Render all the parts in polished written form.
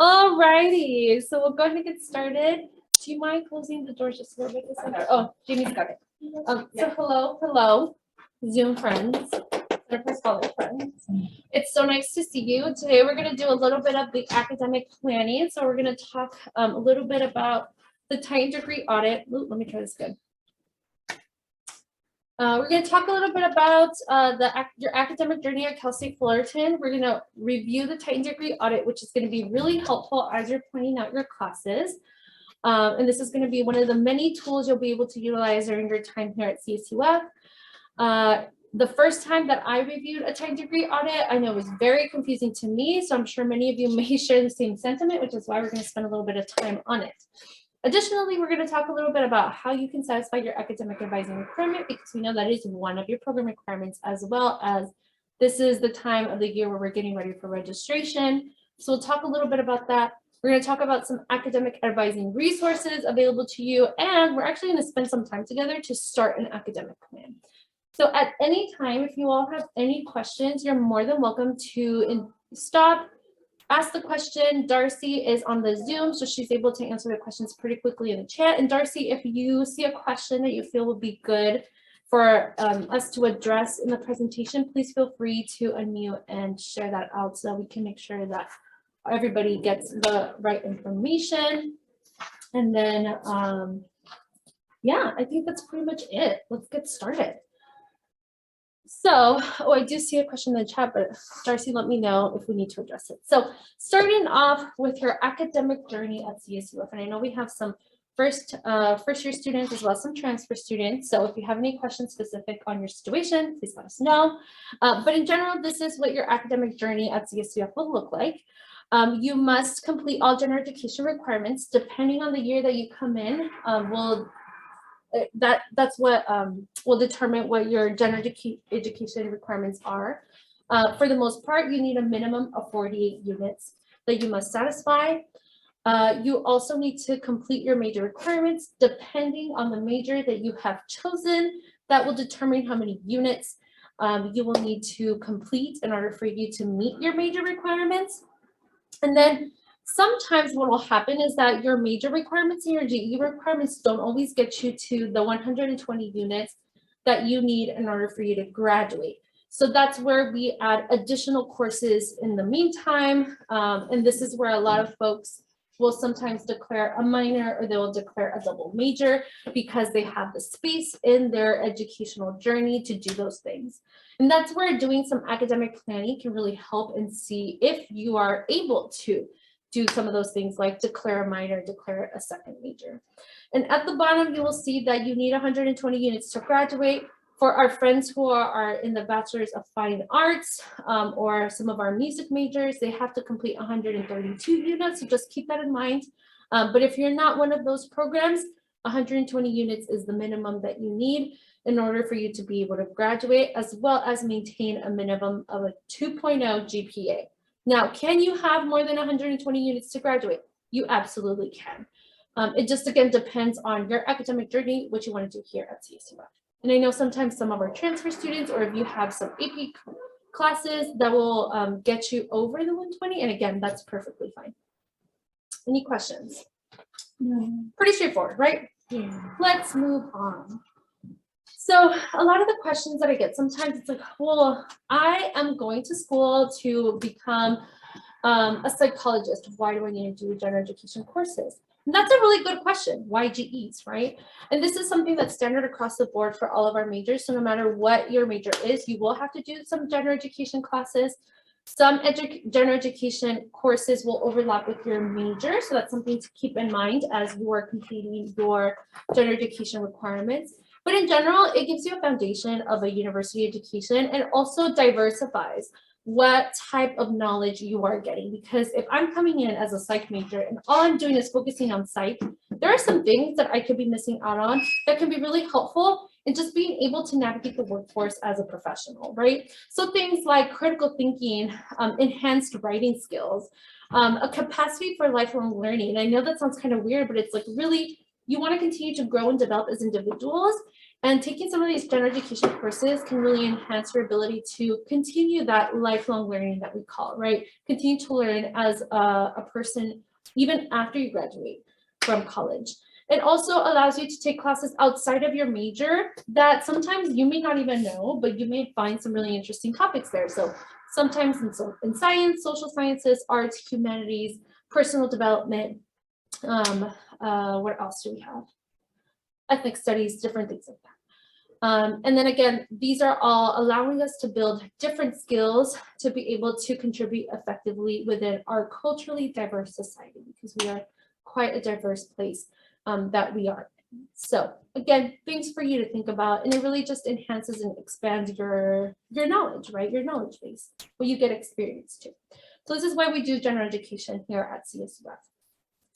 Alrighty, so we'll go ahead and get started. Do you mind closing the door just a little bit? Oh, Jamie's got it. So hello, Zoom friends, Enterprise Scholar friends. It's so nice to see you. Today we're going to do a little bit of the academic planning. So we're going to talk a little bit about the tightened degree audit. Ooh, let me try this again. We're going to talk a little bit about your academic journey at Cal State Fullerton. We're going to review the tightened degree audit, which is going to be really helpful as you're planning out your classes. And this is going to be one of the many tools you'll be able to utilize during your time here at CSUF. The first time that I reviewed a tightened degree audit, I know it was very confusing to me. So I'm sure many of you may share the same sentiment, which is why we're going to spend a little bit of time on it. Additionally, we're going to talk a little bit about how you can satisfy your academic advising requirement, because we know that is one of your program requirements, as well as this is the time of the year where we're getting ready for registration. So we'll talk a little bit about that. We're going to talk about some academic advising resources available to you, and we're actually going to spend some time together to start an academic plan. So at any time, if you all have any questions, you're more than welcome to stop, ask the question. Darcy is on the Zoom, so she's able to answer the questions pretty quickly in the chat. And Darcy, if you see a question that you feel would be good for us to address in the presentation, please feel free to unmute and share that out so that we can make sure that everybody gets the right information. And then, yeah, I think that's pretty much it. Let's get started. So, oh, I do see a question in the chat, but Darcy, let me know if we need to address it. So starting off with your academic journey at CSUF, and I know we have some first year students as well as some transfer students. So if you have any questions specific on your situation, please let us know. But in general, this is what your academic journey at CSUF will look like. You must complete all general education requirements. Depending on the year that you come in, that's what will determine what your general education requirements are. For the most part, you need a minimum of 48 units that you must satisfy. You also need to complete your major requirements. Depending on the major that you have chosen, that will determine how many units you will need to complete in order for you to meet your major requirements. And then sometimes what will happen is that your major requirements and your GE requirements don't always get you to the 120 units that you need in order for you to graduate. So that's where we add additional courses in the meantime. And this is where a lot of folks will sometimes declare a minor, or they will declare a double major because they have the space in their educational journey to do those things. And that's where doing some academic planning can really help and see if you are able to do some of those things like declare a minor, declare a second major. And at the bottom, you will see that you need 120 units to graduate. For our friends who are in the Bachelor's of Fine Arts or some of our music majors, they have to complete 132 units, so just keep that in mind. But if you're not one of those programs, 120 units is the minimum that you need in order for you to be able to graduate, as well as maintain a minimum of a 2.0 GPA. Now, can you have more than 120 units to graduate? You absolutely can. It just, again, depends on your academic journey, what you want to do here at CSUF. And I know sometimes some of our transfer students, or if you have some AP classes, that will get you over the 120. And again, that's perfectly fine. Any questions? Pretty straightforward, right? Yeah. Let's move on. So a lot of the questions that I get, sometimes it's like, well, I am going to school to become a psychologist. Why do I need to do general education courses? And that's a really good question. Why GEs, right? And this is something that's standard across the board for all of our majors. So no matter what your major is, you will have to do some general education classes. Some general education courses will overlap with your major. So that's something to keep in mind as you are completing your general education requirements. But in general, it gives you a foundation of a university education and also diversifies what type of knowledge you are getting. Because if I'm coming in as a psych major and all I'm doing is focusing on psych, there are some things that I could be missing out on that can be really helpful in just being able to navigate the workforce as a professional, right? So things like critical thinking, enhanced writing skills, a capacity for lifelong learning. And I know that sounds kind of weird, but it's like really, you want to continue to grow and develop as individuals. And taking some of these general education courses can really enhance your ability to continue that lifelong learning that we call, right? Continue to learn as a person even after you graduate from college. It also allows you to take classes outside of your major that sometimes you may not even know, but you may find some really interesting topics there. So sometimes in science, social sciences, arts, humanities, personal development, what else do we have? Ethnic studies, different things like that. And then again, these are all allowing us to build different skills to be able to contribute effectively within our culturally diverse society, because we are quite a diverse place that we are. So again, things for you to think about, and it really just enhances and expands your knowledge, right? Your knowledge base, what you get experience to. So this is why we do general education here at CSUF.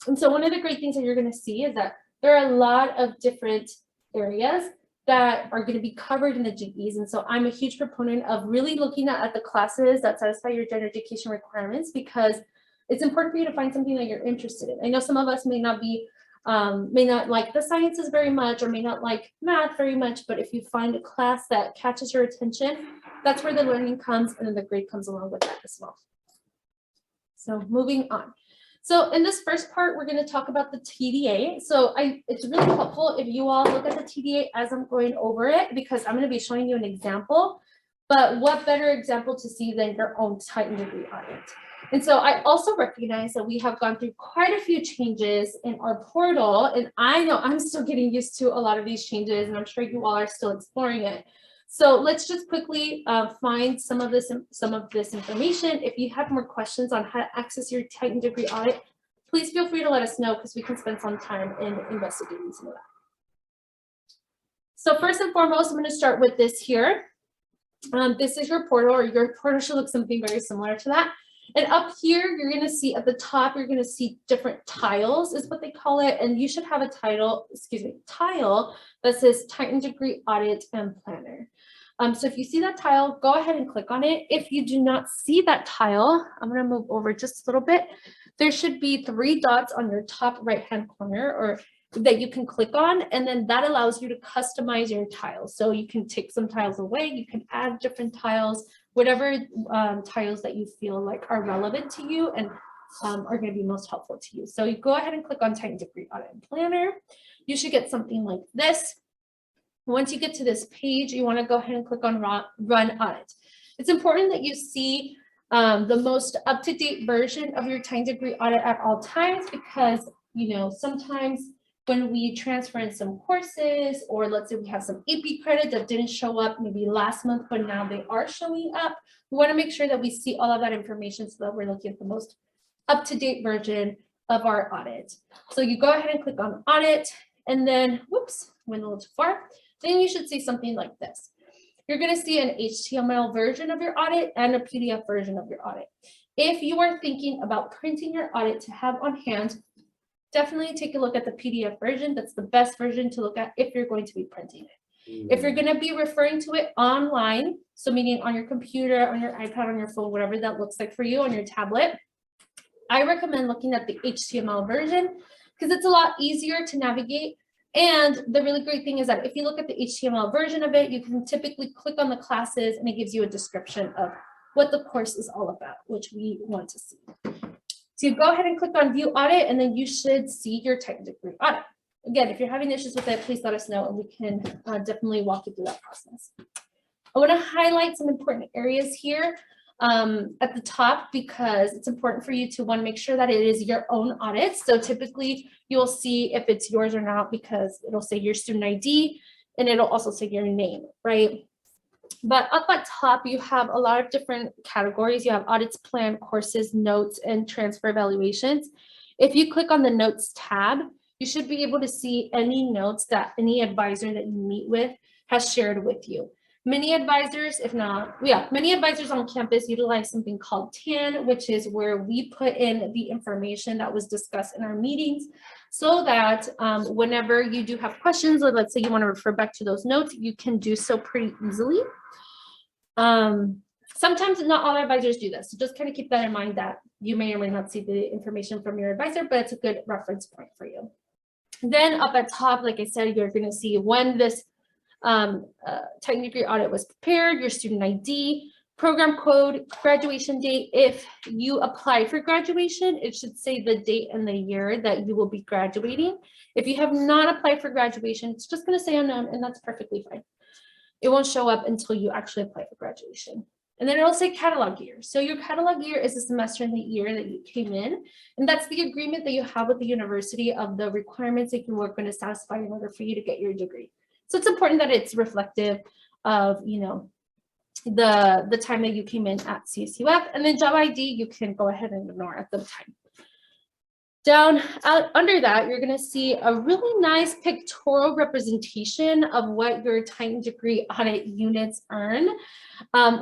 And so one of the great things that you're going to see is that there are a lot of different areas that are going to be covered in the GEs. And so I'm a huge proponent of really looking at the classes that satisfy your general education requirements, because it's important for you to find something that you're interested in. I know some of us may not like the sciences very much, or may not like math very much, but if you find a class that catches your attention, that's where the learning comes, and then the grade comes along with that as well. So moving on. So in this first part, we're going to talk about the TDA. So it's really helpful if you all look at the TDA as I'm going over it, because I'm going to be showing you an example. But what better example to see than your own tightened degree audit? And so I also recognize that we have gone through quite a few changes in our portal, and I know I'm still getting used to a lot of these changes, and I'm sure you all are still exploring it. So let's just quickly find some of this information. If you have more questions on how to access your tightened degree audit, please feel free to let us know, because we can spend some time in investigating some of that. So first and foremost, I'm going to start with this here. This is your portal, or your portal should look something very similar to that. And up here, you're going to see at the top, you're going to see different tiles is what they call it. And you should have a tile that says Tightened Degree Audit and Planner. So if you see that tile, go ahead and click on it. If you do not see that tile, I'm going to move over just a little bit. There should be 3 dots on your top right-hand corner, or that you can click on, and then that allows you to customize your tiles. So you can take some tiles away, you can add different tiles, whatever tiles that you feel like are relevant to you and are going to be most helpful to you. So you go ahead and click on Tightened Degree Audit and Planner. You should get something like this. Once you get to this page, you want to go ahead and click on Run Audit. It's important that you see the most up-to-date version of your Tightened Degree Audit at all times, because sometimes when we transfer in some courses, or let's say we have some AP credit that didn't show up maybe last month, but now they are showing up, we want to make sure that we see all of that information so that we're looking at the most up-to-date version of our audit. So you go ahead and click on Audit, and then, whoops, went a little too far. Then you should see something like this. You're going to see an HTML version of your audit and a PDF version of your audit. If you are thinking about printing your audit to have on hand, definitely take a look at the PDF version. That's the best version to look at if you're going to be printing it. If you're going to be referring to it online, so meaning on your computer, on your iPad, on your phone, whatever that looks like for you, on your tablet, I recommend looking at the HTML version, because it's a lot easier to navigate. And the really great thing is that if you look at the HTML version of it, you can typically click on the classes and it gives you a description of what the course is all about, which we want to see. So you go ahead and click on View Audit, and then you should see your Tightened Degree Audit. Again, if you're having issues with it, please let us know, and we can definitely walk you through that process. I want to highlight some important areas here at the top, because it's important for you to want to make sure that it is your own audit. So typically you'll see if it's yours or not, because it'll say your student ID, and it'll also say your name, right? But up at top, you have a lot of different categories. You have audits, plan, courses, notes, and transfer evaluations. If you click on the notes tab, you should be able to see any notes that any advisor that you meet with has shared with you. Many advisors, many advisors on campus utilize something called TAN, which is where we put in the information that was discussed in our meetings, so that whenever you do have questions, or let's say you want to refer back to those notes, you can do so pretty easily. Sometimes not all advisors do this, so just kind of keep that in mind, that you may or may not see the information from your advisor, but it's a good reference point for you. Then up at top, like I said, you're going to see when this Titan degree audit was prepared, your student ID, program code, graduation date. If you apply for graduation, it should say the date and the year that you will be graduating. If you have not applied for graduation, it's just going to say unknown, and that's perfectly fine. It won't show up until you actually apply for graduation. And then it'll say catalog year. So your catalog year is the semester and the year that you came in. And that's the agreement that you have with the university of the requirements that you are going to satisfy in order for you to get your degree. So it's important that it's reflective of, you know, the time that you came in at CSUF. And then job ID, you can go ahead and ignore at the time. Down under that, you're going to see a really nice pictorial representation of what your Titan degree audit units earn,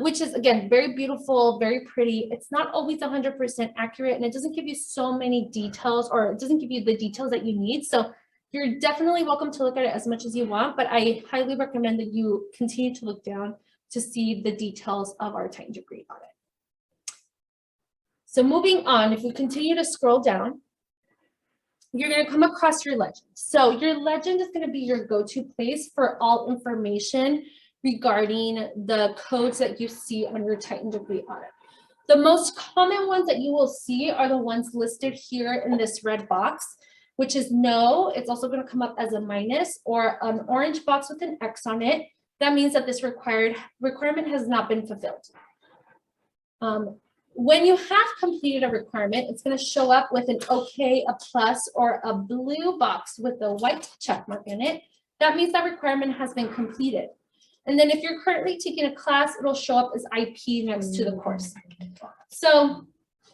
which is, again, very beautiful, very pretty. It's not always 100% accurate, and it doesn't give you so many details, or it doesn't give you the details that you need. So you're definitely welcome to look at it as much as you want, but I highly recommend that you continue to look down to see the details of our Titan degree audit. So moving on, if we continue to scroll down, you're going to come across your legend. So your legend is going to be your go-to place for all information regarding the codes that you see on your Titan degree audit. The most common ones that you will see are the ones listed here in this red box, which is no. It's also going to come up as a minus or an orange box with an X on it. That means that this requirement has not been fulfilled. When you have completed a requirement, it's going to show up with an OK, a plus, or a blue box with a white check mark in it. That means that requirement has been completed. And then if you're currently taking a class, it'll show up as IP next to the course. So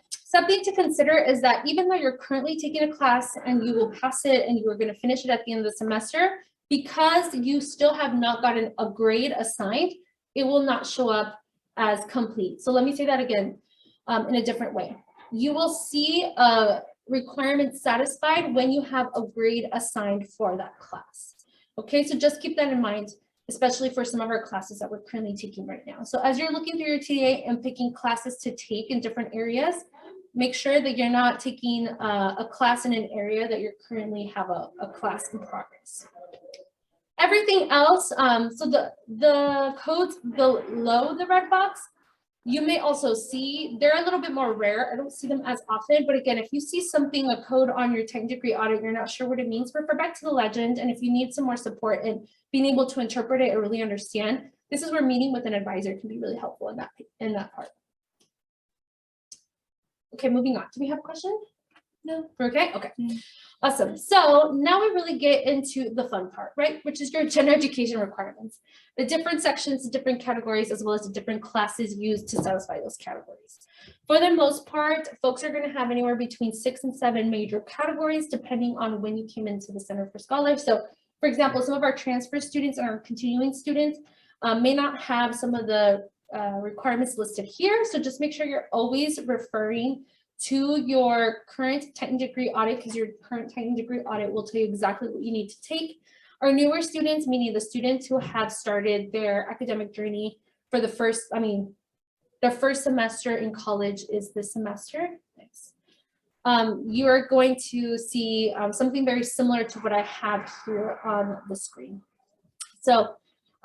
something to consider is that even though you're currently taking a class and you will pass it and you are going to finish it at the end of the semester, because you still have not gotten a grade assigned, it will not show up as complete. So let me say that again. In a different way. You will see a requirement satisfied when you have a grade assigned for that class. Okay, so just keep that in mind, especially for some of our classes that we're currently taking right now. So as you're looking through your TA and picking classes to take in different areas, make sure that you're not taking a class in an area that you currently have a class in progress. Everything else, so the codes below the red box, you may also see, they're a little bit more rare. I don't see them as often, but again, if you see something, a code on your Titan degree audit, you're not sure what it means, refer back to the legend. And if you need some more support in being able to interpret it or really understand, this is where meeting with an advisor can be really helpful in that part. Okay, moving on. Do we have a question? No? Okay, okay. Awesome. So now we really get into the fun part, right? Which is your general education requirements. The different sections, the different categories, as well as the different classes used to satisfy those categories. For the most part, folks are going to have anywhere between 6 and 7 major categories, depending on when you came into the Center for Scholars. So, for example, some of our transfer students and our continuing students may not have some of the requirements listed here. So just make sure you're always referring to your current Titan degree audit, because your current Titan degree audit will tell you exactly what you need to take. Our newer students, meaning the students who have started their academic journey for the first, their first semester in college is this semester. Thanks. You are going to see something very similar to what I have here on the screen. So,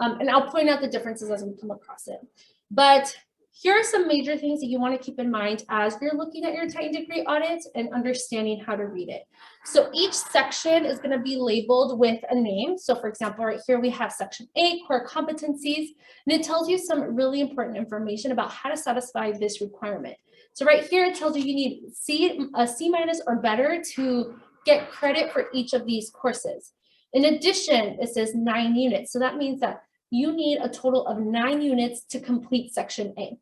and I'll point out the differences as we come across it. But here are some major things that you want to keep in mind as you're looking at your Titan degree audit and understanding how to read it. So each section is going to be labeled with a name. So for example, right here we have section 8, core competencies, and it tells you some really important information about how to satisfy this requirement. So right here it tells you you need a C- or better to get credit for each of these courses. In addition, it says 9 units. So that means that you need a total of 9 units to complete section A.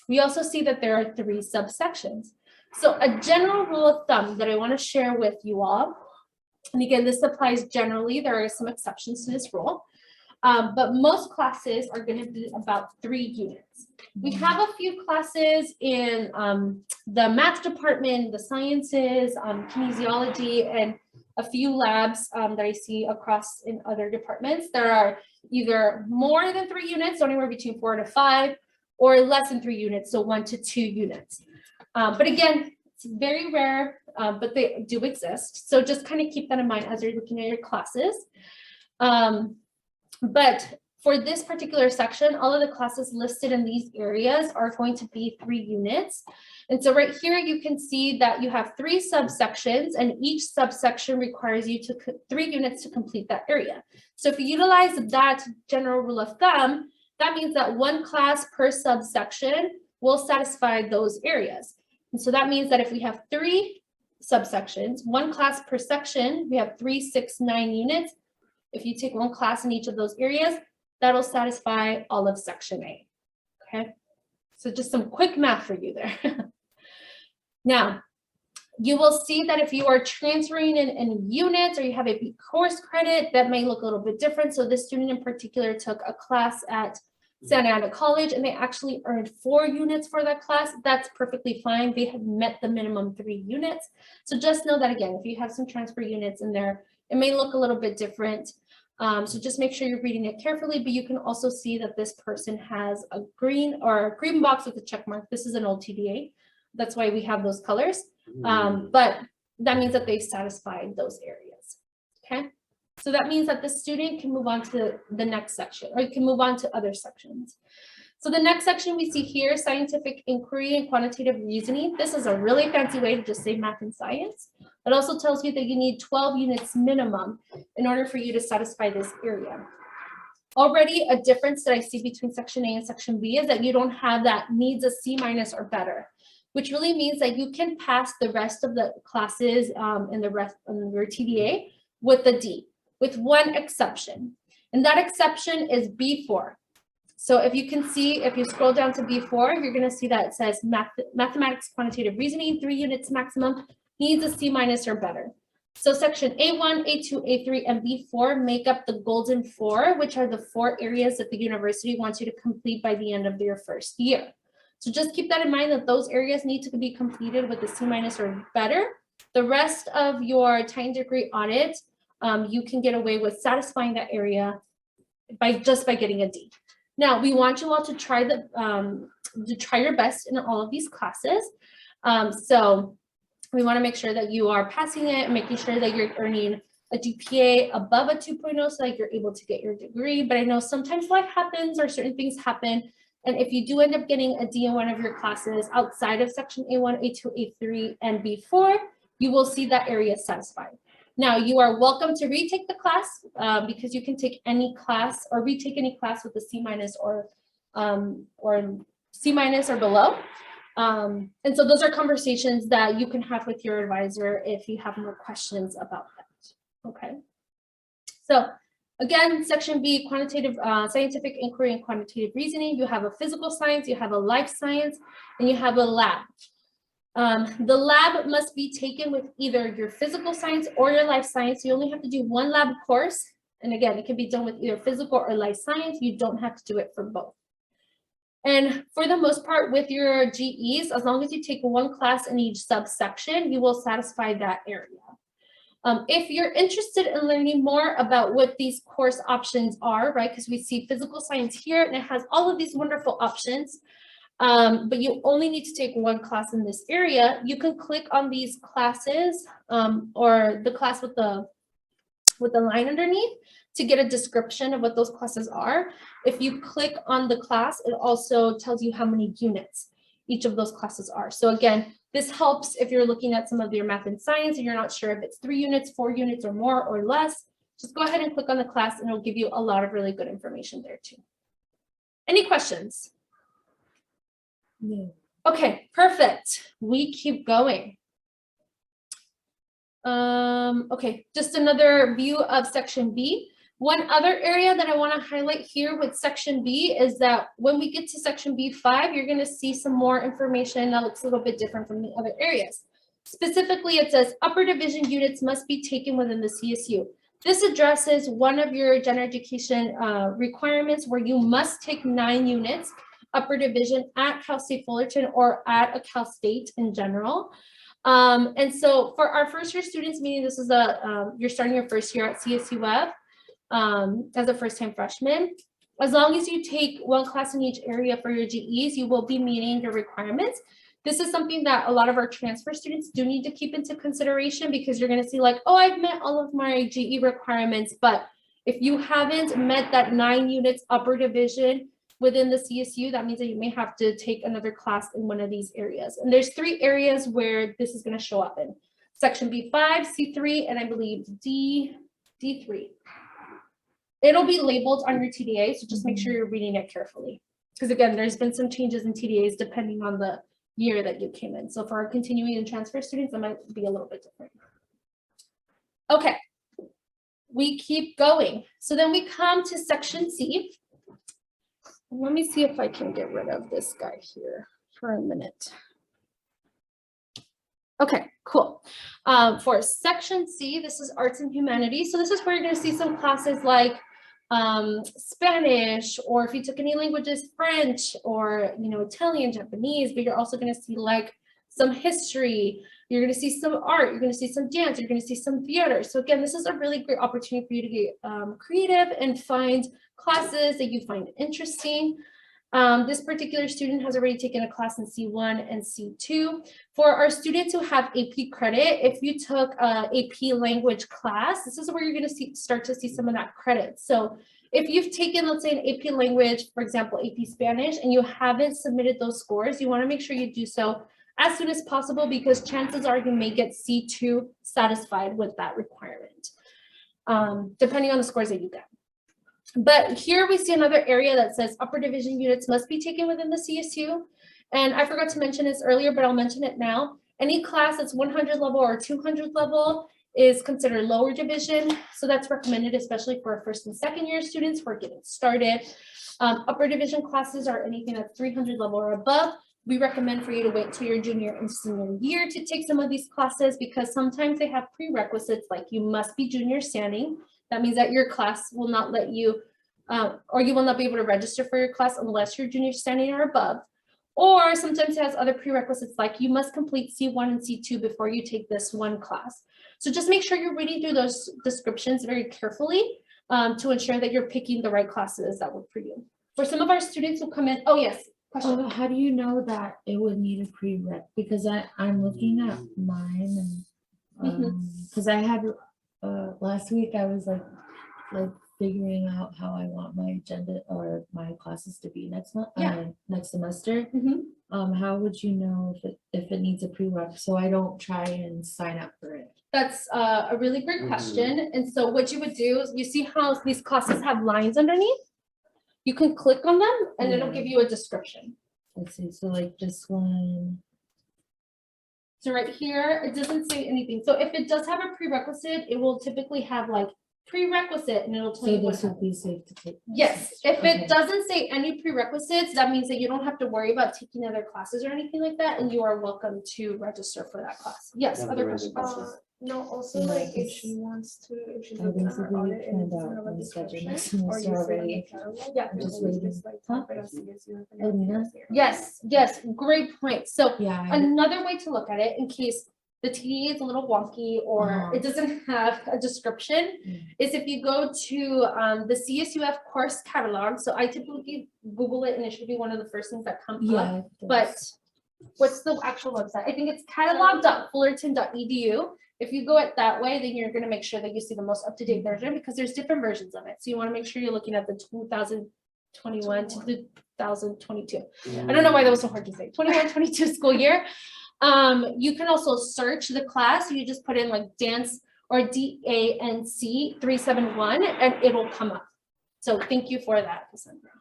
We also see that there are 3 subsections. So a general rule of thumb that I want to share with you all, and again, this applies generally, there are some exceptions to this rule, but most classes are going to be about 3 units. We have a few classes in the math department, the sciences, kinesiology, and a few labs that I see across in other departments. There are either more than 3 units, so anywhere between 4 to 5, or less than 3 units, so 1 to 2 units. But again, it's very rare, but they do exist. So just kind of keep that in mind as you're looking at your classes. But for this particular section, all of the classes listed in these areas are going to be 3 units. And so right here, you can see that you have 3 subsections, and each subsection requires you to 3 units to complete that area. So if you utilize that general rule of thumb, that means that 1 class per subsection will satisfy those areas. And so that means that if we have 3 subsections, 1 class per section, we have 3, 6, 9 units. If you take 1 class in each of those areas, that'll satisfy all of section A, okay? So just some quick math for you there. Now, you will see that if you are transferring in units or you have a course credit, that may look a little bit different. So this student in particular took a class at Santa Ana College, and they actually earned 4 units for that class. That's perfectly fine. They have met the minimum 3 units. So just know that, again, if you have some transfer units in there, it may look a little bit different. So just make sure you're reading it carefully, but you can also see that this person has a green box with a check mark. This is an old TDA. That's why we have those colors. But that means that they've satisfied those areas, okay? So that means that the student can move on to the next section, or you can move on to other sections. So the next section we see here, scientific inquiry and quantitative reasoning. This is a really fancy way to just say math and science. It also tells you that you need 12 units minimum in order for you to satisfy this area. Already a difference that I see between section A and section B is that you don't have that needs a C- or better, which really means that you can pass the rest of the classes in the rest of your TDA with a D, with one exception. And that exception is B4. So if you can see, if you scroll down to B4, you're going to see that it says mathematics, quantitative reasoning, 3 units maximum, needs a C- or better. So section A1, A2, A3, and B4 make up the golden 4, which are the 4 areas that the university wants you to complete by the end of your first year. So just keep that in mind, that those areas need to be completed with a C- or better. The rest of your time degree audit, you can get away with satisfying that area by getting a D. Now, we want you all to try your best in all of these classes. So we want to make sure that you are passing it and making sure that you're earning a GPA above a 2.0 so that you're able to get your degree. But I know sometimes life happens or certain things happen. And if you do end up getting a D in one of your classes outside of section A1, A2, A3, and B4, you will see that area satisfied. Now, you are welcome to retake the class because you can take any class or retake any class with a C- or C- or below. And so those are conversations that you can have with your advisor if you have more questions about that, okay? So again, section B, quantitative, scientific inquiry and quantitative reasoning. You have a physical science, you have a life science, and you have a lab. The lab must be taken with either your physical science or your life science. You only have to do 1 lab course. And again, it can be done with either physical or life science. You don't have to do it for both. And for the most part, with your GEs, as long as you take 1 class in each subsection, you will satisfy that area. If you're interested in learning more about what these course options are, right, because we see physical science here and it has all of these wonderful options, but you only need to take 1 class in this area, you can click on these classes or the class with the line underneath to get a description of what those classes are. If you click on the class, it also tells you how many units each of those classes are. So again, this helps if you're looking at some of your math and science and you're not sure if it's 3 units, 4 units, or more or less. Just go ahead and click on the class and it'll give you a lot of really good information there too. Any questions? No. Okay, perfect. We keep going. Okay, just another view of section B. One other area that I want to highlight here with section B is that when we get to section B5, you're going to see some more information that looks a little bit different from the other areas. Specifically, it says upper division units must be taken within the CSU. This addresses one of your general education requirements where you must take 9 units upper division at Cal State Fullerton or at a Cal State in general. And so for our first year students, meaning this is you're starting your first year at CSU Web as a first-time freshman, as long as you take 1 class in each area for your GEs, you will be meeting your requirements. This is something that a lot of our transfer students do need to keep into consideration because you're going to see like, oh, I've met all of my GE requirements, but If you haven't met that 9 units upper division within the CSU, that means that you may have to take another class in one of these areas. And there's 3 areas where this is going to show up in. Section B5, C3, and I believe D3. It'll be labeled on your TDA, so just make sure you're reading it carefully. Because again, there's been some changes in TDAs depending on the year that you came in. So for our continuing and transfer students, that might be a little bit different. Okay, we keep going. So then we come to section C. Let me see if I can get rid of this guy here for a minute. Okay, cool. For section C, this is arts and humanities. So this is where you're going to see some classes like Spanish, or if you took any languages, French, or Italian, Japanese, but you're also going to see like some history. You're going to see some art. You're going to see some dance. You're going to see some theater. So again, this is a really great opportunity for you to get creative and find classes that you find interesting. This particular student has already taken a class in C1 and C2. For our students who have AP credit, if you took a AP language class, this is where you're going to start to see some of that credit. So if you've taken, let's say, an AP language, for example, AP Spanish, and you haven't submitted those scores, you want to make sure you do so as soon as possible, because chances are you may get C2 satisfied with that requirement, depending on the scores that you get. But here we see another area that says upper division units must be taken within the CSU. And I forgot to mention this earlier, but I'll mention it now. Any class that's 100 level or 200 level is considered lower division. So that's recommended, especially for first and second year students who are getting started. Upper division classes are anything that's 300 level or above. We recommend for you to wait till your junior and senior year to take some of these classes, because sometimes they have prerequisites like you must be junior standing. That means that your class will not let you, or you will not be able to register for your class unless you're junior standing or above. Or sometimes it has other prerequisites like you must complete C1 and C2 before you take this one class. So just make sure you're reading through those descriptions very carefully to ensure that you're picking the right classes that work for you. For some of our students who come in, oh yes, question. How do you know that it would need a prereq? Because I'm looking at mine, and because I had last week I was like figuring out how I want my agenda or my classes to be next month, next semester. How would you know if it needs a prereq, so I don't try and sign up for it? That's a really great question. And so what you would do is, you see how these classes have lines underneath? You can click on them and it'll give you a description. Let's see, so like this one. So right here, it doesn't say anything. So if it does have a prerequisite, it will typically have like prerequisite, and it'll tell you what this would be safe to take. Yes, if it doesn't say any prerequisites, that means that you don't have to worry about taking other classes or anything like that, and you are welcome to register for that class. Yes, other questions? No, also like if she wants to, if she's looking at her audit and it doesn't have a description, or you see on the catalog, Yeah. I'm just waiting. Yes, great point. So Yeah. another way to look at it, in case the TDA is a little wonky or it doesn't have a description, is if you go to the CSUF course catalog. So I typically Google it and it should be one of the first things that come up. But what's the actual website? I think it's catalog.fullerton.edu. If you go it that way, then you're going to make sure that you see the most up-to-date version, because there's different versions of it. So you want to make sure you're looking at the 2021 to 2022. I don't know why that was so hard to say. 21-22 school year. You can also search the class. You just put in like dance or DANC 371 and it'll come up. So thank you for that, Cassandra.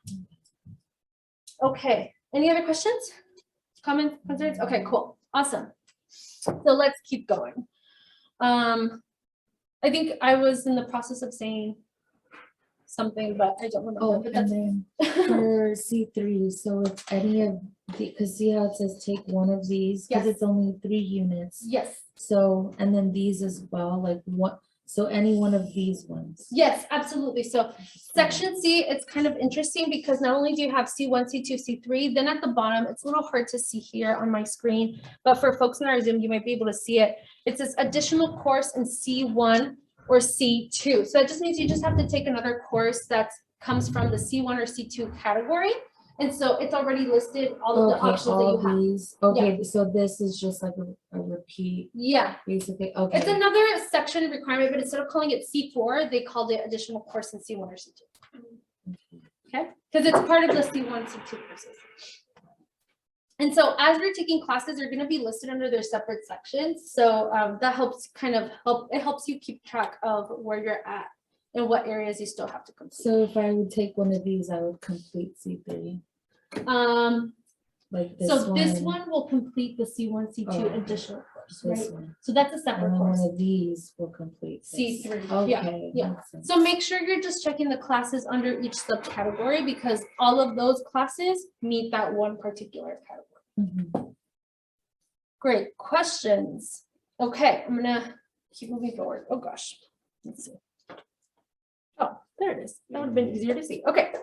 Okay, any other questions? Comments, concerns? Okay, cool, awesome. So let's keep going. I think I was in the process of saying something, but I don't remember. Oh, but and then for C3, so if any of the, because see how it says take one of these, because it's only 3 units. Yes. So, and then these as well, like what, so any one of these ones. Yes, absolutely. So section C, it's kind of interesting because not only do you have C1, C2, C3, then at the bottom, it's a little hard to see here on my screen, but for folks in our Zoom, you might be able to see it. It says additional course in C1 or C2. So that just means you just have to take another course that comes from the C1 or C2 category. And so it's already listed all of the Okay, options that all you have. these, okay, so this is just like a repeat, Yeah, basically, it's okay. another section requirement, but instead of calling it C4, they called it additional course in C1 or C2. Okay, because it's part of the C1, C2 courses. And so as we're taking classes, they're going to be listed under their separate sections. So that helps it helps you keep track of where you're at and what areas you still have to complete. So if I would take one of these, I would complete C3, like this So one. this one will complete the C1, C2 Oh, okay. additional course, This right? one. So that's a And separate then course. one of these will complete this. C3, Okay. yeah. makes sense. So make sure you're just checking the classes under each subcategory because all of those classes meet that one particular category. Mhm. Great questions. Okay, I'm gonna keep moving forward. Oh gosh, let's see. Oh, there it is. That would have been easier to see. Okay,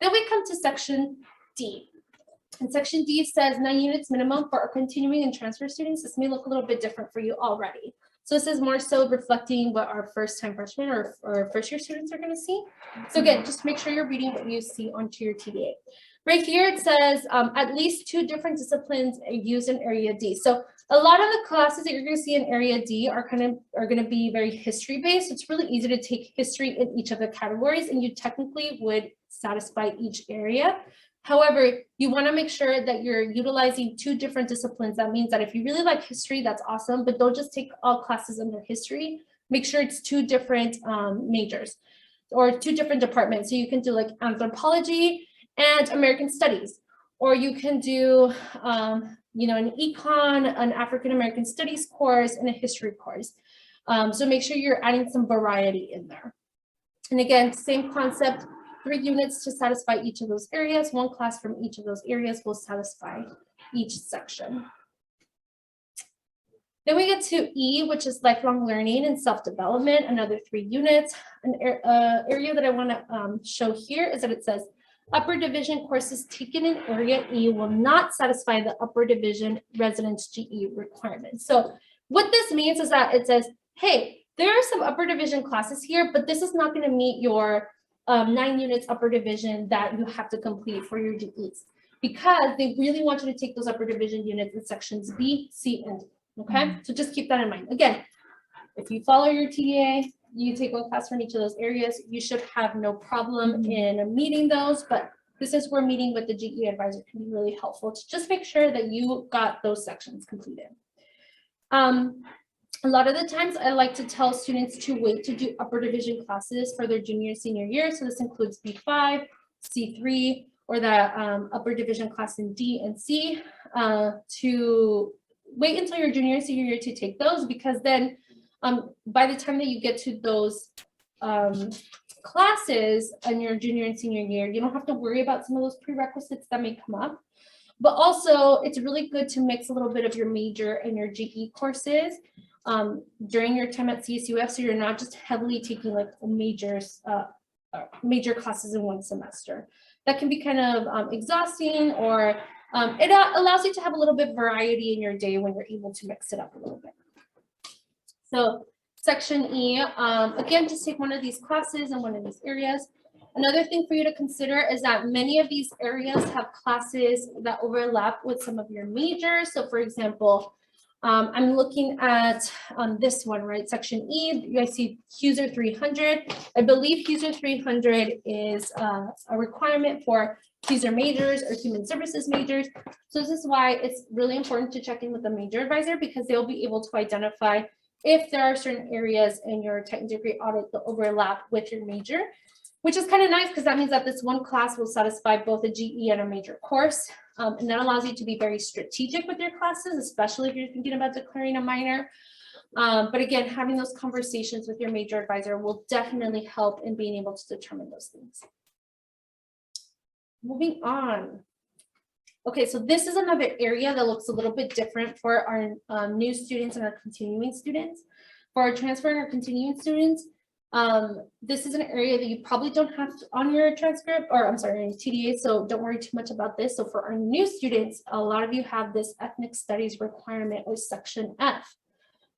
then we come to section D. And section D says 9 units minimum for our continuing and transfer students. This may look a little bit different for you already. So this is more so reflecting what our first-time freshmen or first-year students are going to see. So again, just make sure you're reading what you see onto your TDA. Right here it says at least 2 different disciplines are used in area D. So a lot of the classes that you're going to see in area D are going to be very history based. It's really easy to take history in each of the categories, and you technically would satisfy each area. However, you want to make sure that you're utilizing 2 different disciplines. That means that if you really like history, that's awesome, but don't just take all classes under history. Make sure it's 2 different majors or 2 different departments. So you can do like anthropology and American studies, or you can do, an econ, an African American studies course, and a history course. So make sure you're adding some variety in there. And again, same concept. 3 units to satisfy each of those areas. 1 class from each of those areas will satisfy each section. Then we get to E, which is lifelong learning and self-development, another 3 units. An area that I want to show here is that it says upper division courses taken in area E will not satisfy the upper division residence GE requirements. So what this means is that it says, hey, there are some upper division classes here, but this is not going to meet your 9 units upper division that you have to complete for your GEs, because they really want you to take those upper division units in sections B, C, and D. Okay, so just keep that in mind. Again, if you follow your TDA, you take 1 class from each of those areas, you should have no problem in meeting those, but this is where meeting with the GE advisor can be really helpful to just make sure that you got those sections completed. A lot of the times I like to tell students to wait to do upper division classes for their junior and senior year. So this includes B5, C3, or the upper division class in D and C, to wait until your junior and senior year to take those, because then by the time that you get to those classes in your junior and senior year, you don't have to worry about some of those prerequisites that may come up. But also it's really good to mix a little bit of your major and your GE courses during your time at CSUF, so you're not just heavily taking like major classes in 1 semester. That can be kind of exhausting, or it allows you to have a little bit of variety in your day when you're able to mix it up a little bit. So section E, again, just take one of these classes in one of these areas. Another thing for you to consider is that many of these areas have classes that overlap with some of your majors. So for example, I'm looking at this one, right? Section E, you guys see Huser 300. I believe Huser 300 is a requirement for Huser majors or human services majors. So this is why it's really important to check in with the major advisor, because they'll be able to identify if there are certain areas in your technical degree audit that overlap with your major, which is kind of nice because that means that this 1 class will satisfy both a GE and a major course. And that allows you to be very strategic with your classes, especially if you're thinking about declaring a minor. But again, having those conversations with your major advisor will definitely help in being able to determine those things. Moving on. Okay, so this is another area that looks a little bit different for our new students and our continuing students. For our transfer and our continuing students, this is an area that you probably don't have on your transcript, or I'm sorry, your TDA, so don't worry too much about this. So for our new students, a lot of you have this ethnic studies requirement with section F.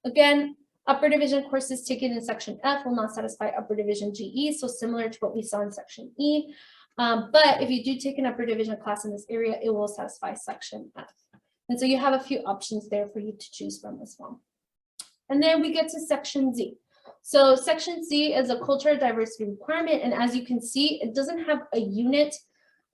Again, upper division courses taken in section F will not satisfy upper division GE, so similar to what we saw in section E. But if you do take an upper division class in this area, it will satisfy section F. And so you have a few options there for you to choose from as well. And then we get to section Z. So section Z is a cultural diversity requirement. And as you can see, it doesn't have a unit,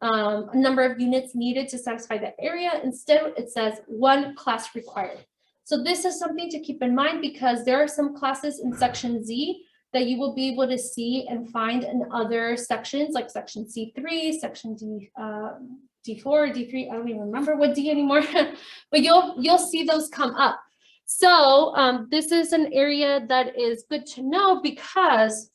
a number of units needed to satisfy that area. Instead, it says 1 class required. So this is something to keep in mind because there are some classes in section Z that you will be able to see and find in other sections like section C3, section D, D4, D3, I don't even remember what D anymore, but you'll see those come up. So this is an area that is good to know because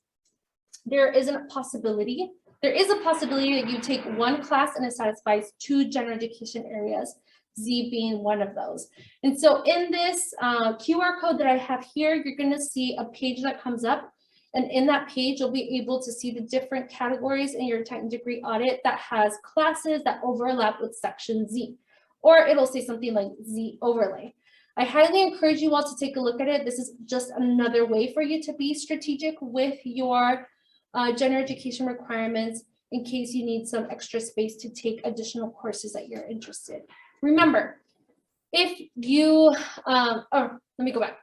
there is a possibility that you take 1 class and it satisfies 2 general education areas, Z being one of those. And so in this QR code that I have here, you're going to see a page that comes up. And in that page, you'll be able to see the different categories in your technical degree audit that has classes that overlap with section Z, or it'll say something like Z overlay. I highly encourage you all to take a look at it. This is just another way for you to be strategic with your general education requirements in case you need some extra space to take additional courses that you're interested. Remember, if you, let me go back.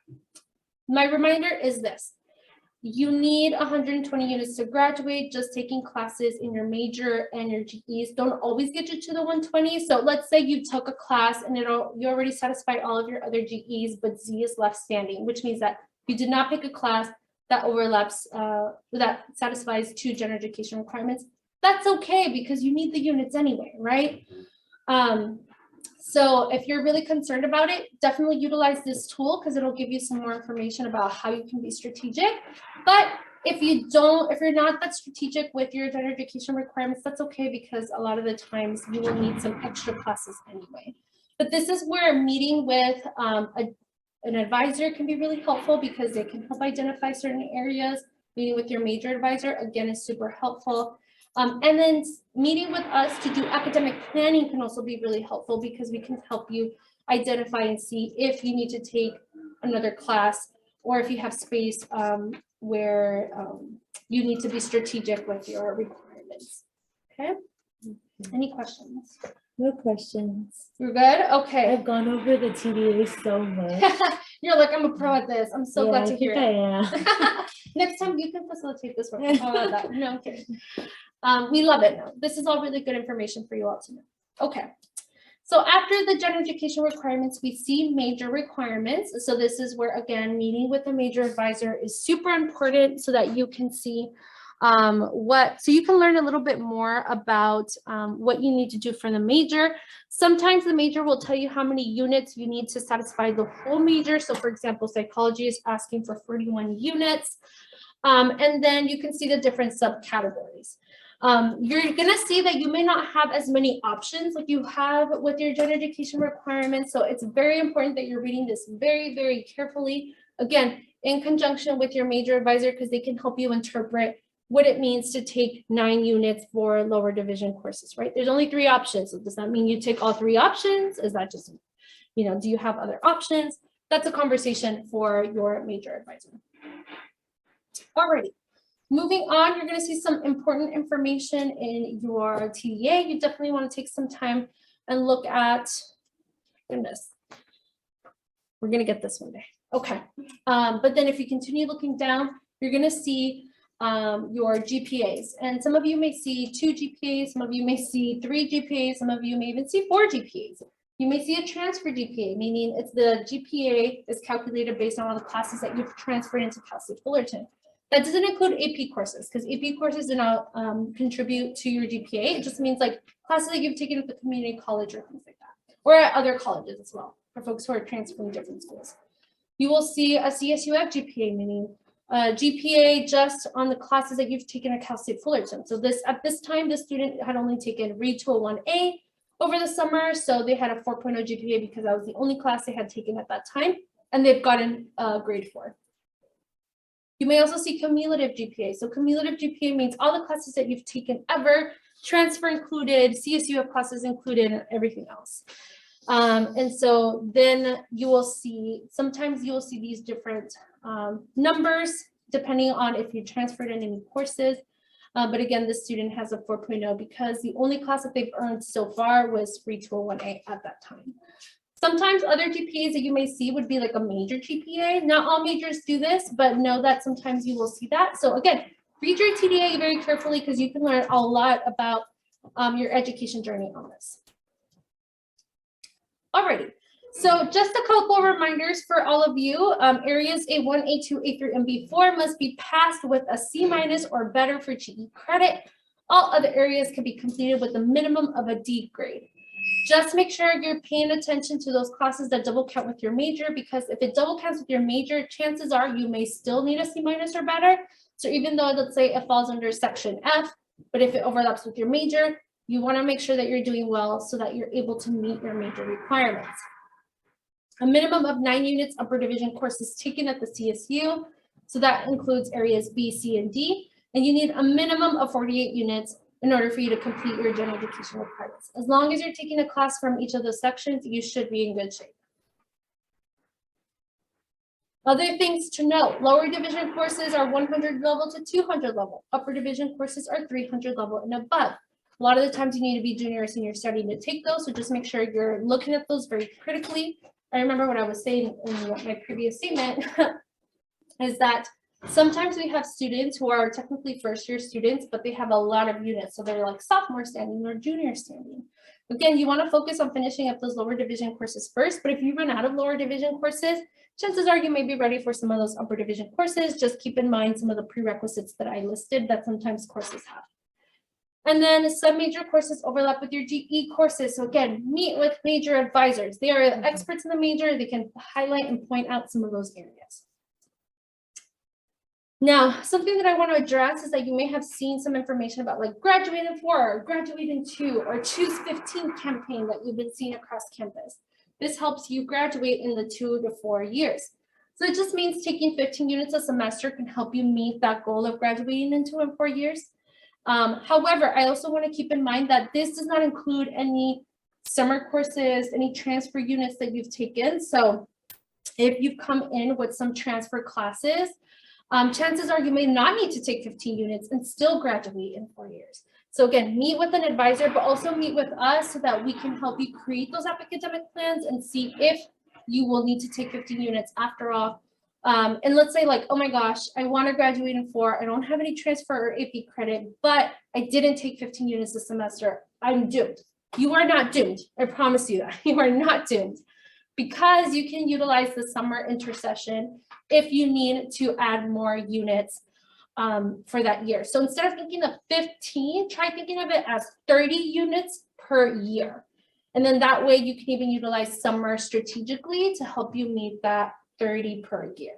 My reminder is this. You need 120 units to graduate. Just taking classes in your major and your GEs don't always get you to the 120. So let's say you took a class and you already satisfied all of your other GEs, but Z is left standing, which means that you did not pick a class that overlaps, that satisfies 2 general education requirements. That's okay because you need the units anyway, right? So if you're really concerned about it, definitely utilize this tool because it'll give you some more information about how you can be strategic. But if you're not that strategic with your general education requirements, that's okay because a lot of the times you will need some extra classes anyway. But this is where meeting with an advisor can be really helpful because they can help identify certain areas. Meeting with your major advisor, again, is super helpful. And then meeting with us to do academic planning can also be really helpful because we can help you identify and see if you need to take another class or if you have space where you need to be strategic with your requirements. Okay? Any questions? No questions. You're good? Okay. I've gone over the TDA so much. You're like, I'm a pro at this. I'm so glad to hear it. I am. Next time you can facilitate this work. How about that? No, I'm kidding. We love it. This is all really good information for you all to know. Okay. So after the general education requirements, we see major requirements. So this is where, again, meeting with a major advisor is super important so that you can see so you can learn a little bit more about what you need to do for the major. Sometimes the major will tell you how many units you need to satisfy the whole major. So for example, psychology is asking for 41 units. And then you can see the different subcategories. You're gonna see that you may not have as many options like you have with your general education requirements. So it's very important that you're reading this very, very carefully. Again, in conjunction with your major advisor, because they can help you interpret what it means to take 9 units for lower division courses, right? There's only 3 options. So does that mean you take all 3 options? Is that just, do you have other options? That's a conversation for your major advisor. Alrighty. Moving on, you're going to see some important information in your TDA. You definitely want to take some time and look at, goodness, we're going to get this one day. Okay. But then if you continue looking down, you're going to see your GPAs. And some of you may see 2 GPAs, some of you may see 3 GPAs, some of you may even see 4 GPAs. You may see a transfer GPA, meaning it's the GPA is calculated based on all the classes that you've transferred into Cal State Fullerton. That doesn't include AP courses because AP courses do not contribute to your GPA. It just means like classes that you've taken at the community college or things like that, or at other colleges as well for folks who are transferring different schools. You will see a CSUF GPA, meaning GPA just on the classes that you've taken at Cal State Fullerton. So at this time, the student had only taken Read 201A over the summer, so they had a 4.0 GPA because that was the only class they had taken at that time, and they've gotten grade 4. You may also see cumulative GPA. So cumulative GPA means all the classes that you've taken ever, transfer included, CSUF classes included, and everything else. And so then you will see, sometimes you will see these different numbers depending on if you transferred in any courses. But again, the student has a 4.0 because the only class that they've earned so far was 3201A at that time. Sometimes other GPAs that you may see would be like a major GPA. Not all majors do this, but know that sometimes you will see that. So again, read your TDA very carefully because you can learn a lot about your education journey on this. Alrighty, so just a couple of reminders for all of you. Areas A1, A2, A3, and B4 must be passed with a C- or better for GE credit. All other areas can be completed with a minimum of a D grade. Just make sure you're paying attention to those classes that double count with your major, because if it double counts with your major, chances are you may still need a C- or better. So even though, let's say it falls under section F, but if it overlaps with your major, you want to make sure that you're doing well so that you're able to meet your major requirements. A minimum of 9 units upper division courses taken at the CSU. So that includes areas B, C, and D. And you need a minimum of 48 units in order for you to complete your general education requirements. As long as you're taking a class from each of those sections, you should be in good shape. Other things to note, lower division courses are 100 level to 200 level. Upper division courses are 300 level and above. A lot of the times you need to be junior or senior studying to take those, so just make sure you're looking at those very critically. I remember what I was saying in my previous statement is that sometimes we have students who are technically first-year students, but they have a lot of units. So they're like sophomore standing or junior standing. Again, you want to focus on finishing up those lower division courses first, but if you run out of lower division courses, chances are you may be ready for some of those upper division courses. Just keep in mind some of the prerequisites that I listed that sometimes courses have. And then some major courses overlap with your GE courses. So again, meet with major advisors. They are experts in the major. They can highlight and point out some of those areas. Now, something that I want to address is that you may have seen some information about like graduate in 4 or graduate in 2 or choose 15 campaign that you've been seeing across campus. This helps you graduate in the 2 to 4 years. So it just means taking 15 units a semester can help you meet that goal of graduating in 2 and 4 years. However, I also want to keep in mind that this does not include any summer courses, any transfer units that you've taken. So if you've come in with some transfer classes, chances are you may not need to take 15 units and still graduate in 4 years. So again, meet with an advisor, but also meet with us so that we can help you create those academic plans and see if you will need to take 15 units after all. And let's say like, oh my gosh, I want to graduate in 4. I don't have any transfer or AP credit, but I didn't take 15 units this semester. I'm doomed. You are not doomed. I promise you that. You are not doomed, because you can utilize the summer intercession if you need to add more units for that year. So instead of thinking of 15, try thinking of it as 30 units per year. And then that way you can even utilize summer strategically to help you meet that 30 per year.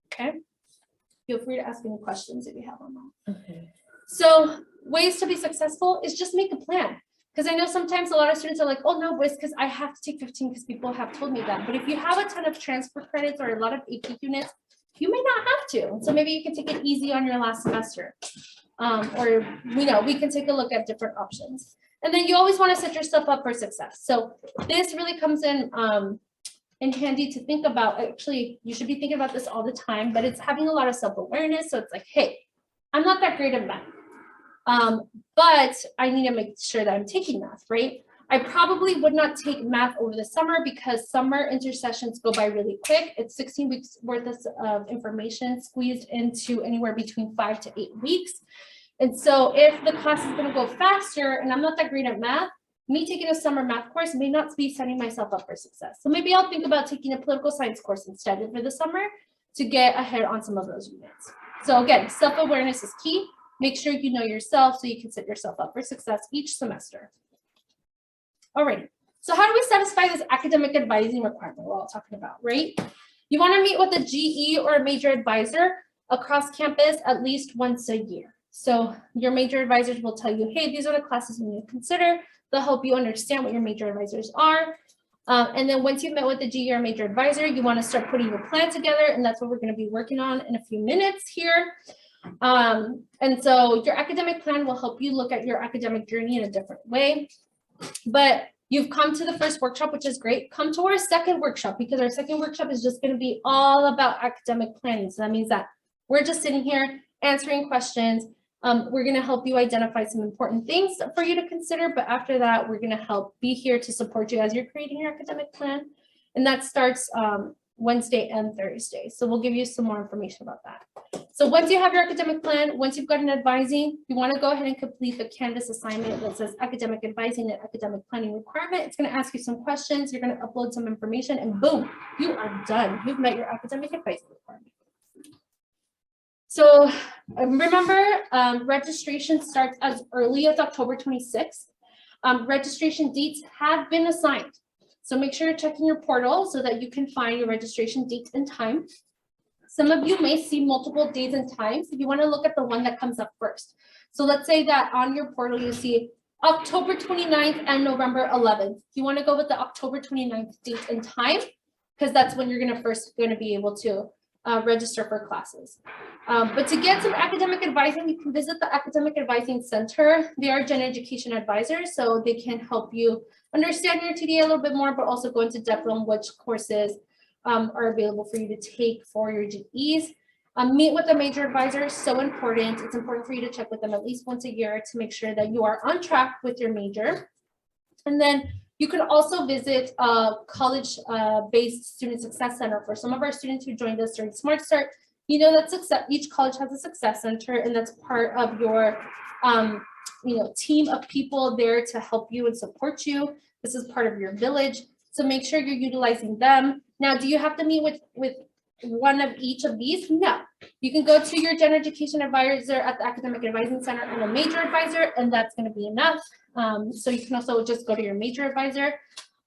Okay. Feel free to ask any questions if you have them. Okay. So ways to be successful is just make a plan. Because I know sometimes a lot of students are like, oh no, boys, because I have to take 15 because people have told me that. But if you have a ton of transfer credits or a lot of AP units, you may not have to. So maybe you can take it easy on your last semester. Or, you know, we can take a look at different options. And then you always want to set yourself up for success. So this really comes in handy to think about. Actually, you should be thinking about this all the time, but it's having a lot of self-awareness. So it's like, hey, I'm not that great at math. But I need to make sure that I'm taking math, right? I probably would not take math over the summer because summer intercessions go by really quick. It's 16 weeks worth of information squeezed into anywhere between 5 to 8 weeks. And so if the class is going to go faster and I'm not that great at math, me taking a summer math course may not be setting myself up for success. So maybe I'll think about taking a political science course instead for the summer to get ahead on some of those units. So again, self-awareness is key. Make sure you know yourself so you can set yourself up for success each semester. Alrighty, so how do we satisfy this academic advising requirement we're all talking about, right? You want to meet with a GE or a major advisor across campus at least once a year. So your major advisors will tell you, hey, these are the classes you need to consider. They'll help you understand what your major advisors are. And then once you've met with the GE or major advisor, you want to start putting your plan together, and that's what we're going to be working on in a few minutes here. And so your academic plan will help you look at your academic journey in a different way. But you've come to the first workshop, which is great. Come to our second workshop, because our second workshop is just going to be all about academic planning. So that means that we're just sitting here answering questions, We're going to help you identify some important things for you to consider, but after that, we're going to help be here to support you as you're creating your academic plan. And that starts Wednesday and Thursday. So we'll give you some more information about that. So once you have your academic plan, once you've gotten advising, you want to go ahead and complete the Canvas assignment that says academic advising and academic planning requirement. It's going to ask you some questions. You're going to upload some information and boom, you are done. You've met your academic advising requirement. So remember, registration starts as early as October 26th. Registration dates have been assigned. So make sure you're checking your portal so that you can find your registration date and time. Some of you may see multiple days and times. You want to look at the one that comes up first. So let's say that on your portal, you see October 29th and November 11th. You want to go with the October 29th date and time because that's when you're going to be able to register for classes. But to get some academic advising, you can visit the Academic Advising Center. They are Gen Education advisors, so they can help you understand your TDA a little bit more, but also go into depth on which courses are available for you to take for your GEs. Meet with a major advisor is so important. It's important for you to check with them at least once a year to make sure that you are on track with your major. And then you can also visit a college-based student success center. For some of our students who joined us during Smart Start, you know that each college has a success center, and that's part of your team of people there to help you and support you. This is part of your village. So make sure you're utilizing them. Now, do you have to meet with one of each of these? No. You can go to your Gen Education advisor at the Academic Advising Center and a major advisor, and that's going to be enough. So you can also just go to your major advisor,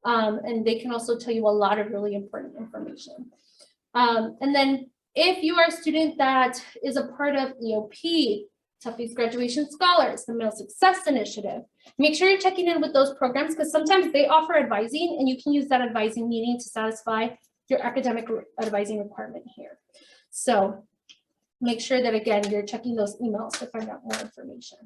and they can also tell you a lot of really important information. And then if you are a student that is a part of EOP, Tuffy's Graduation Scholars, the Middle Success Initiative, make sure you're checking in with those programs because sometimes they offer advising and you can use that advising meeting to satisfy your academic advising requirement here. So make sure that, again, you're checking those emails to find out more information.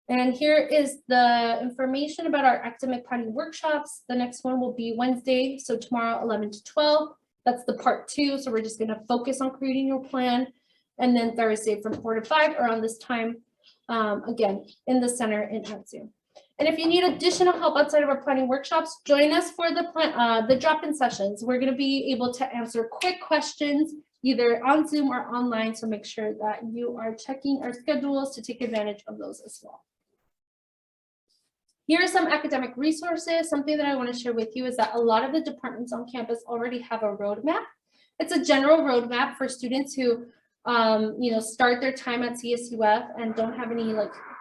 And here is the information about our academic planning workshops. The next one will be Wednesday, so tomorrow, 11 to 12. That's the part 2, so we're just going to focus on creating your plan. And then Thursday from 4 to 5 around this time, again, in the center in Zoom. And if you need additional help outside of our planning workshops, join us for the drop-in sessions. We're going to be able to answer quick questions either on Zoom or online. So make sure that you are checking our schedules to take advantage of those as well. Here are some academic resources. Something that I want to share with you is that a lot of the departments on campus already have a roadmap. It's a general roadmap for students who start their time at CSUF and don't have any,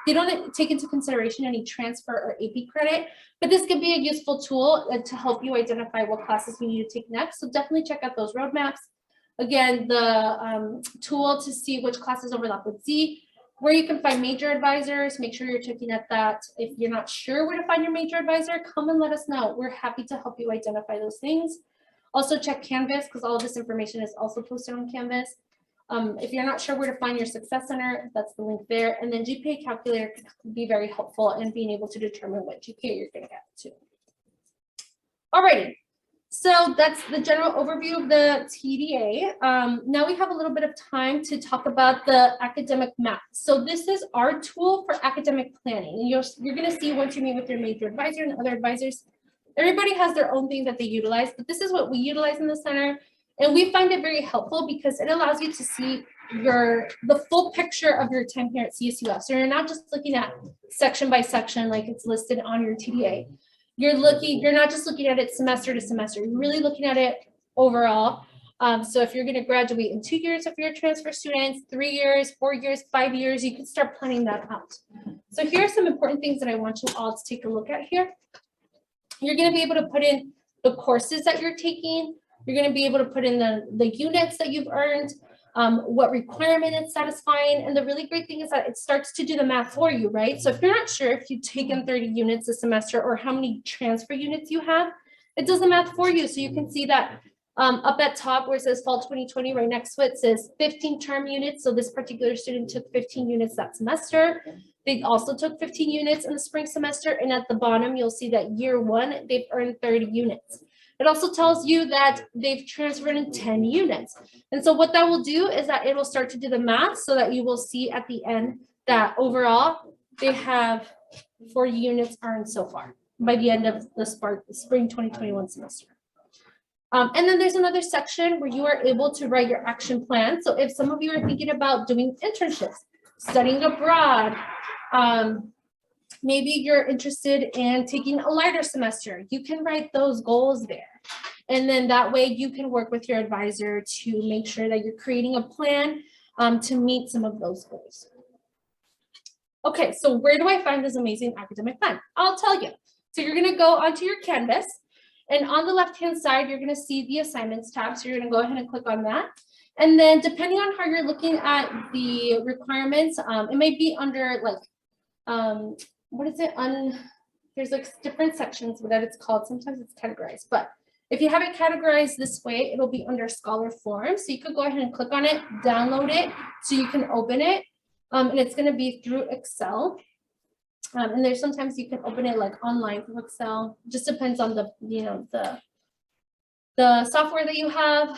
they don't take into consideration any transfer or AP credit, but this could be a useful tool to help you identify what classes you need to take next. So definitely check out those roadmaps. Again, the tool to see which classes overlap with Z, where you can find major advisors. Make sure you're checking at that. If you're not sure where to find your major advisor, come and let us know. We're happy to help you identify those things. Also check Canvas because all of this information is also posted on Canvas. If you're not sure where to find your success center, that's the link there. And then GPA calculator can be very helpful in being able to determine what GPA you're going to get to. Alrighty, so that's the general overview of the TDA. Now we have a little bit of time to talk about the academic map. So this is our tool for academic planning. And you're going to see once you meet with your major advisor and other advisors, everybody has their own thing that they utilize, but this is what we utilize in the center. And we find it very helpful because it allows you to see the full picture of your time here at CSUF. So you're not just looking at section by section like it's listed on your TDA. You're not just looking at it semester to semester. You're really looking at it overall. So if you're going to graduate in 2 years, if you're a transfer student, 3 years, 4 years, 5 years, you can start planning that out. So here are some important things that I want you all to take a look at here. You're going to be able to put in the courses that you're taking. You're going to be able to put in the units that you've earned, what requirement it's satisfying. And the really great thing is that it starts to do the math for you, right? So if you're not sure if you've taken 30 units a semester or how many transfer units you have, it does the math for you. So you can see that up at top where it says fall 2020, right next to it says 15 term units. So this particular student took 15 units that semester. They also took 15 units in the spring semester. And at the bottom, you'll see that year 1, they've earned 30 units. It also tells you that they've transferred in 10 units. And so what that will do is that it will start to do the math so that you will see at the end that overall they have 40 units earned so far by the end of the spring 2021 semester. And then there's another section where you are able to write your action plan. So if some of you are thinking about doing internships, studying abroad, maybe you're interested in taking a lighter semester, you can write those goals there. And then that way you can work with your advisor to make sure that you're creating a plan to meet some of those goals. Okay, so where do I find this amazing academic plan? I'll tell you. So you're gonna go onto your Canvas, and on the left-hand side, you're gonna see the assignments tab. So you're gonna go ahead and click on that. And then depending on how you're looking at the requirements, it may be under like, what is it? There's like different sections that it's called. Sometimes it's categorized, but if you have it categorized this way, it'll be under Scholar Forms. So you could go ahead and click on it, download it, so you can open it. And it's gonna be through Excel. And there's sometimes you can open it like online through Excel. Just depends on the, you know, the software that you have.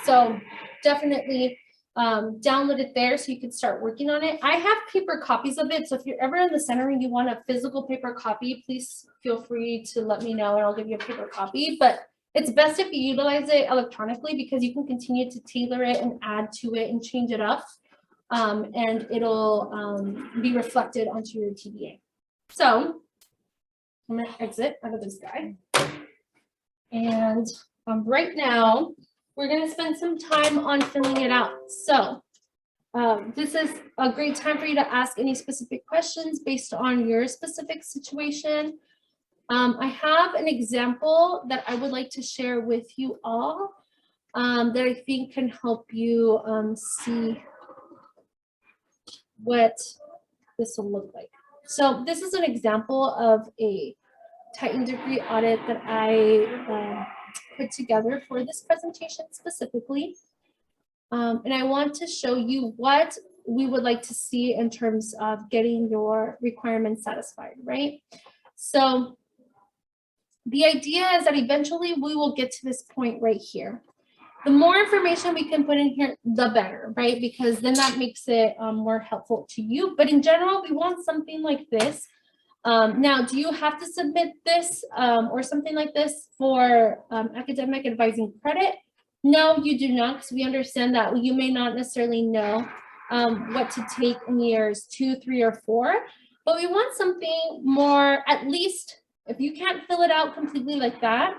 So definitely download it there so you can start working on it. I have paper copies of it. So if you're ever in the center and you want a physical paper copy, please feel free to let me know and I'll give you a paper copy. But it's best if you utilize it electronically because you can continue to tailor it and add to it and change it up. And it'll be reflected onto your TBA. So I'm gonna exit out of this guy. And right now, we're gonna spend some time on filling it out. So this is a great time for you to ask any specific questions based on your specific situation. I have an example that I would like to share with you all that I think can help you see what this will look like. So this is an example of a Titan degree audit that I put together for this presentation specifically. And I want to show you what we would like to see in terms of getting your requirements satisfied, right? So the idea is that eventually we will get to this point right here. The more information we can put in here, the better, right? Because then that makes it more helpful to you. But in general, we want something like this. Now, do you have to submit this or something like this for academic advising credit? No, you do not, because we understand that you may not necessarily know what to take in years 2, 3, or 4. But we want something more, at least, if you can't fill it out completely like that,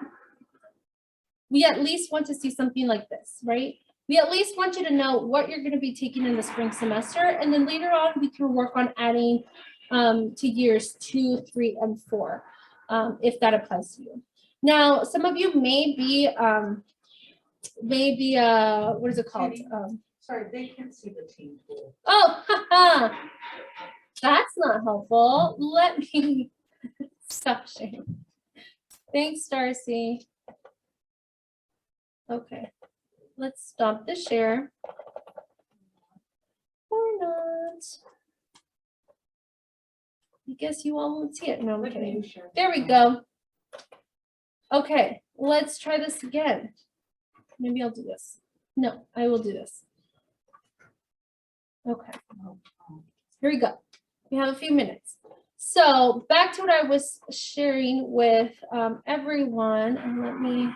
we at least want to see something like this, right? We at least want you to know what you're going to be taking in the spring semester, and then later on we can work on adding to years 2, 3, and 4, if that applies to you. Now, some of you may be, what is it called? Sorry, they can't see the team pool. Oh, haha, that's not helpful. Let me stop sharing. Thanks, Darcy. Okay, let's stop the share. Or not. I guess you all won't see it. No, I'm kidding. There we go. Okay, let's try this again. Maybe I'll do this. No, I will do this. Okay, here we go. We have a few minutes. So back to what I was sharing with everyone, and let me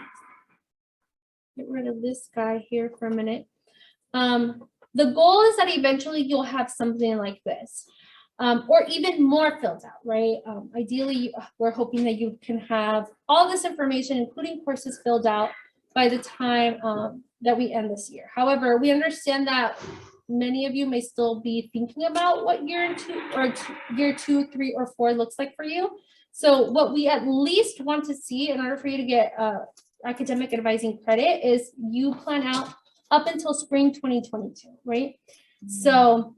get rid of this guy here for a minute. The goal is that eventually you'll have something like this, or even more filled out, right? Ideally, we're hoping that you can have all this information, including courses, filled out by the time that we end this year. However, we understand that many of you may still be thinking about what year 2, 3, or 4 looks like for you. So what we at least want to see in order for you to get academic advising credit is you plan out up until spring 2022, right? So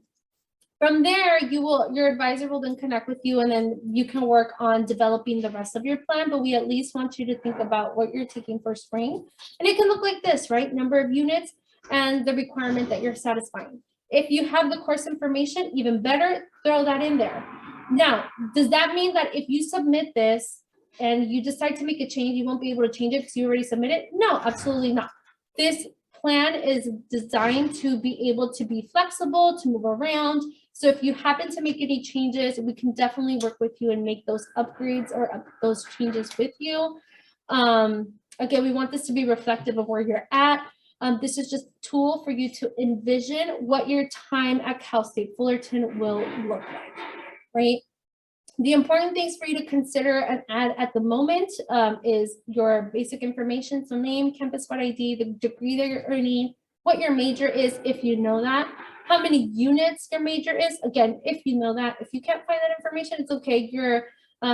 from there, your advisor will then connect with you, and then you can work on developing the rest of your plan. But we at least want you to think about what you're taking for spring, and it can look like this, right? Number of units and the requirement that you're satisfying. If you have the course information, even better, throw that in there. Now, does that mean that if you submit this and you decide to make a change, you won't be able to change it because you already submitted? No, absolutely not. This plan is designed to be able to be flexible, to move around. So if you happen to make any changes, we can definitely work with you and make those upgrades or those changes with you. Again, we want this to be reflective of where you're at. This is just a tool for you to envision what your time at Cal State Fullerton will look like, right? The important things for you to consider and add at the moment is your basic information, so name, campus-wide ID, the degree that you're earning, what your major is if you know that, how many units your major is, again, if you know that. If you can't find that information, it's okay. Your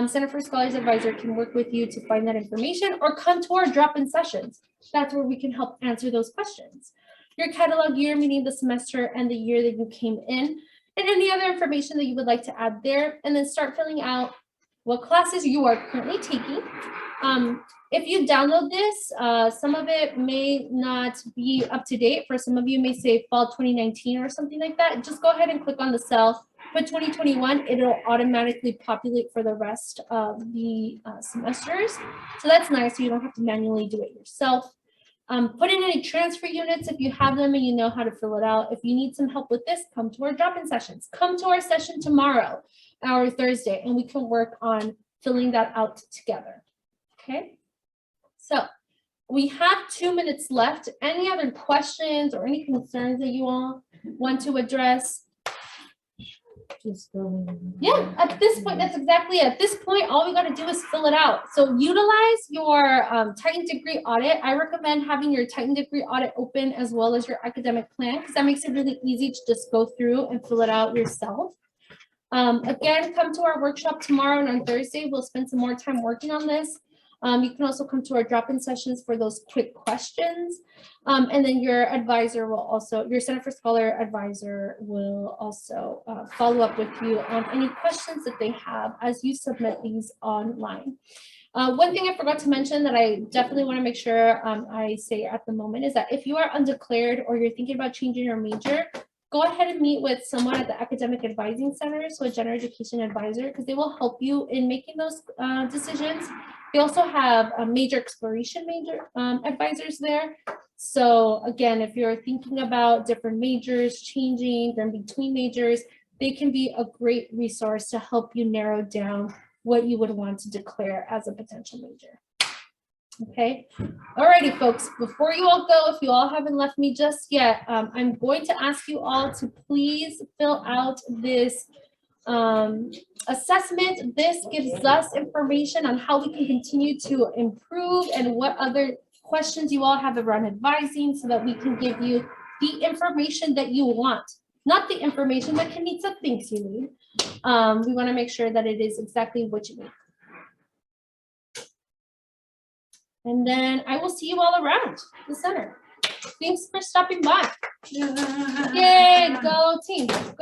Center for Scholars Advisor can work with you to find that information, or come to our drop-in sessions. That's where we can help answer those questions. Your catalog year, meaning the semester and the year that you came in, and any other information that you would like to add there, and then start filling out what classes you are currently taking. If you download this, some of it may not be up to date. For some of you, may say fall 2019 or something like that. Just go ahead and click on the cell, put 2021, it'll automatically populate for the rest of the semesters. So that's nice, so you don't have to manually do it yourself. Put in any transfer units if you have them and you know how to fill it out. If you need some help with this, come to our drop-in sessions. Come to our session tomorrow, our Thursday, and we can work on filling that out together. Okay, so we have 2 minutes left. Any other questions or any concerns that you all want to address? Just go. Yeah, at this point, that's exactly it. At this point, all we got to do is fill it out. So utilize your Titan degree audit. I recommend having your Titan degree audit open as well as your academic plan, because that makes it really easy to just go through and fill it out yourself. Again, come to our workshop tomorrow, and on Thursday, we'll spend some more time working on this. You can also come to our drop-in sessions for those quick questions. And then your advisor will also, your Center for Scholar advisor will also follow up with you on any questions that they have as you submit these online. One thing I forgot to mention that I definitely want to make sure I say at the moment is that if you are undeclared or you're thinking about changing your major, go ahead and meet with someone at the Academic Advising Center, so a general education advisor, because they will help you in making those decisions. They also have a major exploration advisors there. So again, if you're thinking about different majors, changing them between majors, they can be a great resource to help you narrow down what you would want to declare as a potential major. Okay, alrighty folks, before you all go, if you all haven't left me just yet, I'm going to ask you all to please fill out this assessment. This gives us information on how we can continue to improve and what other questions you all have around advising, so that we can give you the information that you want, not the information that Kenitsa thinks you need. We want to make sure that it is exactly what you need. And then I will see you all around the center. Thanks for stopping by. Yay, go team. Go.